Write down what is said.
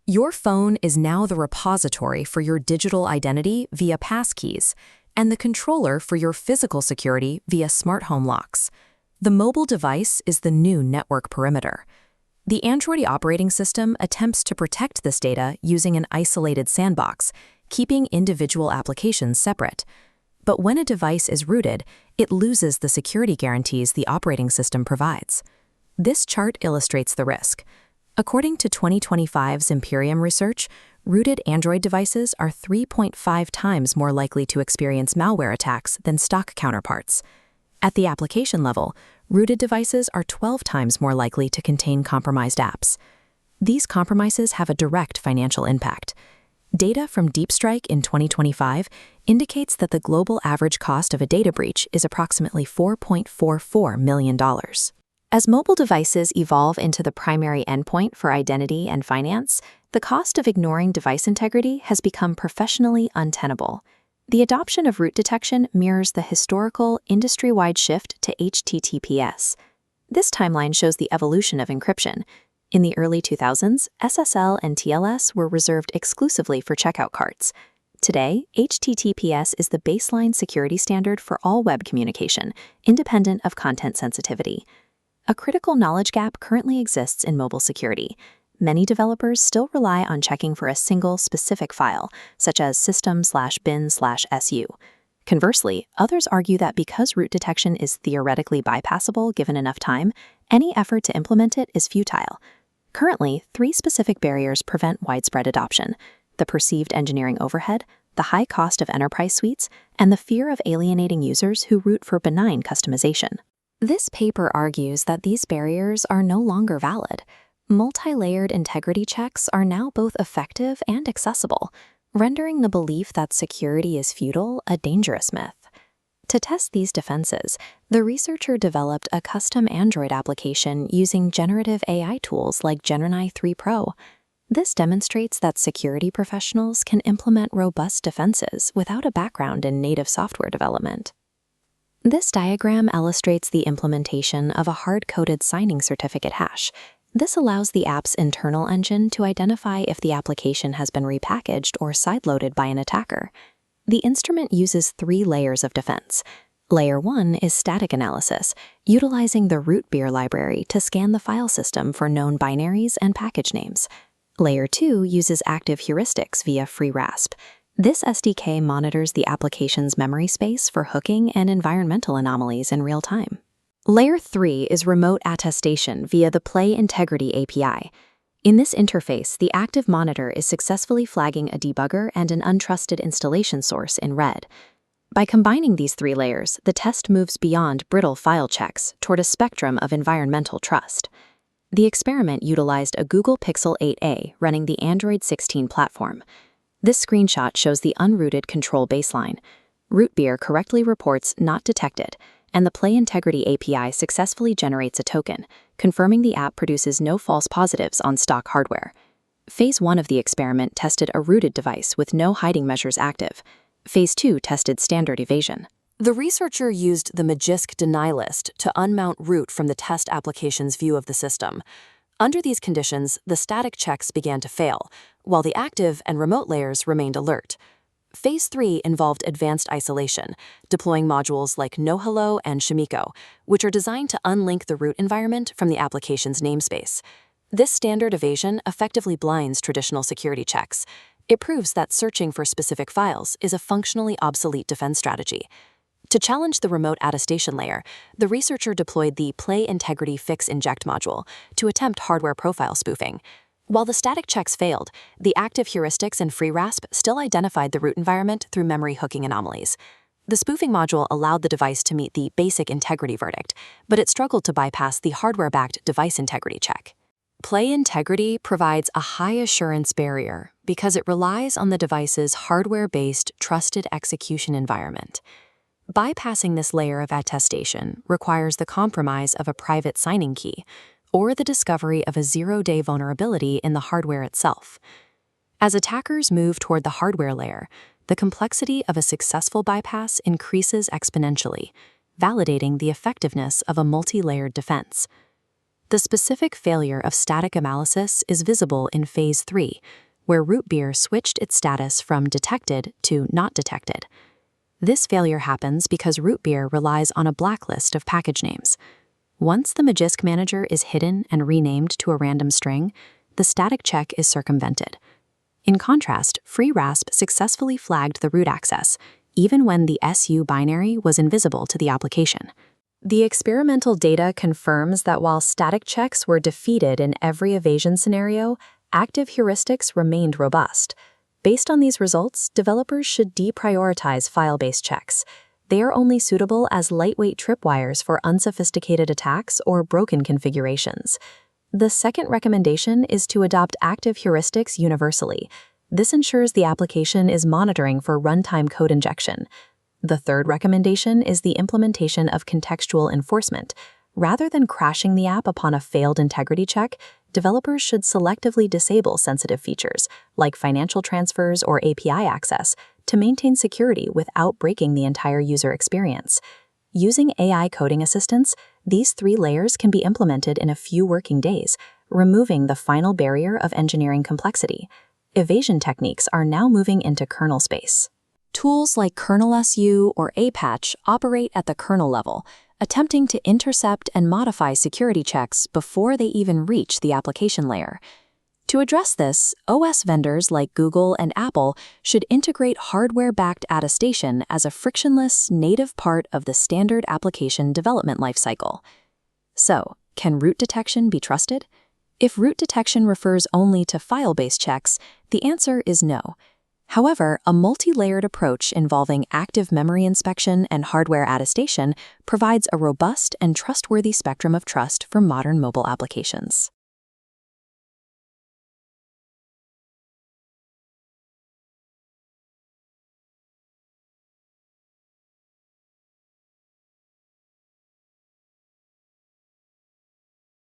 Your phone is now the repository for your digital identity via passkeys and the controller for your physical security via smart home locks. The mobile device is the new network perimeter. The Android operating system attempts to protect this data using an isolated sandbox, keeping individual applications separate. But when a device is rooted, it loses the security guarantees the operating system provides. This chart illustrates the risk. According to 2025's Imperium research, rooted Android devices are 3.5 times more likely to experience malware attacks than stock counterparts. At the application level, rooted devices are 12 times more likely to contain compromised apps. These compromises have a direct financial impact. Data from DeepStrike in 2025 indicates that the global average cost of a data breach is approximately $4.44 million. As mobile devices evolve into the primary endpoint for identity and finance, the cost of ignoring device integrity has become professionally untenable. The adoption of root detection mirrors the historical, industry-wide shift to HTTPS. This timeline shows the evolution of encryption. In the early 2000s, SSL and TLS were reserved exclusively for checkout carts. Today, HTTPS is the baseline security standard for all web communication, independent of content sensitivity. A critical knowledge gap currently exists in mobile security. Many developers still rely on checking for a single specific file, such as system/bin/su. Conversely, others argue that because root detection is theoretically bypassable given enough time, any effort to implement it is futile. Currently, 3 specific barriers prevent widespread adoption: the perceived engineering overhead, the high cost of enterprise suites, and the fear of alienating users who root for benign customization. This paper argues that these barriers are no longer valid. Multi-layered integrity checks are now both effective and accessible, rendering the belief that security is futile a dangerous myth. To test these defenses, the researcher developed a custom Android application using generative AI tools like Gemini 3 Pro. This demonstrates that security professionals can implement robust defenses without a background in native software development. This diagram illustrates the implementation of a hard-coded signing certificate hash. This allows the app's internal engine to identify if the application has been repackaged or sideloaded by an attacker. The instrument uses 3 layers of defense. Layer 1 is static analysis, utilizing the RootBeer library to scan the file system for known binaries and package names. Layer 2 uses active heuristics via FreeRASP. This SDK monitors the application's memory space for hooking and environmental anomalies in real time. Layer 3 is remote attestation via the Play Integrity API. In this interface, the active monitor is successfully flagging a debugger and an untrusted installation source in red. By combining these 3 layers, the test moves beyond brittle file checks toward a spectrum of environmental trust. The experiment utilized a Google Pixel 8a running the Android 16 platform. This screenshot shows the unrooted control baseline. RootBeer correctly reports not detected, and the Play Integrity API successfully generates a token, confirming the app produces no false positives on stock hardware. Phase 1 of the experiment tested a rooted device with no hiding measures active. Phase 2 tested standard evasion. The researcher used the Magisk deny list to unmount root from the test application's view of the system. Under these conditions, the static checks began to fail, while the active and remote layers remained alert. Phase 3 involved advanced isolation, deploying modules like NoHello and Shamiko, which are designed to unlink the root environment from the application's namespace. This standard evasion effectively blinds traditional security checks. It proves that searching for specific files is a functionally obsolete defense strategy. To challenge the remote attestation layer, the researcher deployed the Play Integrity Fix Inject module to attempt hardware profile spoofing. While the static checks failed, the active heuristics and FreeRASP still identified the root environment through memory hooking anomalies. The spoofing module allowed the device to meet the basic integrity verdict, but it struggled to bypass the hardware-backed device integrity check. Play Integrity provides a high-assurance barrier because it relies on the device's hardware-based trusted execution environment. Bypassing this layer of attestation requires the compromise of a private signing key or the discovery of a zero-day vulnerability in the hardware itself. As attackers move toward the hardware layer, the complexity of a successful bypass increases exponentially, validating the effectiveness of a multi-layered defense. The specific failure of static analysis is visible in Phase 3, where RootBeer switched its status from detected to not detected. This failure happens because RootBeer relies on a blacklist of package names. Once the Magisk manager is hidden and renamed to a random string, the static check is circumvented. In contrast, FreeRasp successfully flagged the root access, even when the SU binary was invisible to the application. The experimental data confirms that while static checks were defeated in every evasion scenario, active heuristics remained robust. Based on these results, developers should deprioritize file-based checks. They are only suitable as lightweight tripwires for unsophisticated attacks or broken configurations. The second recommendation is to adopt active heuristics universally. This ensures the application is monitoring for runtime code injection. The third recommendation is the implementation of contextual enforcement. Rather than crashing the app upon a failed integrity check, developers should selectively disable sensitive features, like financial transfers or API access, to maintain security without breaking the entire user experience. Using AI coding assistance, these 3 layers can be implemented in a few working days, removing the final barrier of engineering complexity. Evasion techniques are now moving into kernel space. Tools like kernelsu or apatch operate at the kernel level, attempting to intercept and modify security checks before they even reach the application layer. To address this, OS vendors like Google and Apple should integrate hardware-backed attestation as a frictionless, native part of the standard application development lifecycle. So, can root detection be trusted? If root detection refers only to file-based checks, the answer is no. However, a multi-layered approach involving active memory inspection and hardware attestation provides a robust and trustworthy spectrum of trust for modern mobile applications.